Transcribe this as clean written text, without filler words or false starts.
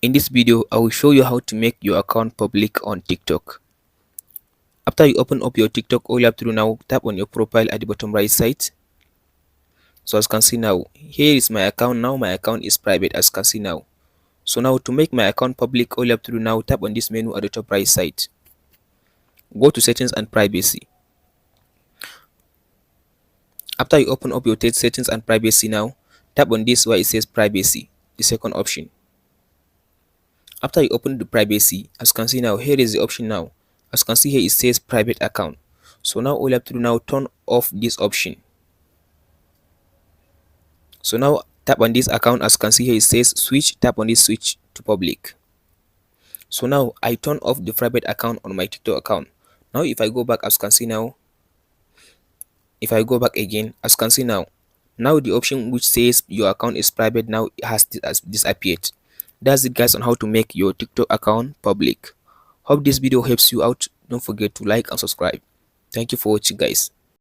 In this video, I will show you how to make your account public on TikTok. After you open up your TikTok, all you have to do now, tap on your profile at the bottom right side. So as you can see now, here is my account. Now my account is private, as you can see now. So now to make my account public, all you have to do now, tap on this menu at the top right side. Go to settings and privacy. After you open up your settings and privacy now, tap on this where it says privacy, the second option. After you open the privacy, as you can see now, here is the option now. As you can see here, it says private account. So now all you have to do now, turn off this option. So now tap on this account. As you can see here, it says switch. Tap on this switch to public. So now I turn off the private account on my TikTok account. Now if I go back, as you can see now, if I go back again, as you can see now, the option which says your account is private now has disappeared. That's it guys on how to make your TikTok account public. Hope this video helps you out. Don't forget to like and subscribe. Thank you for watching guys.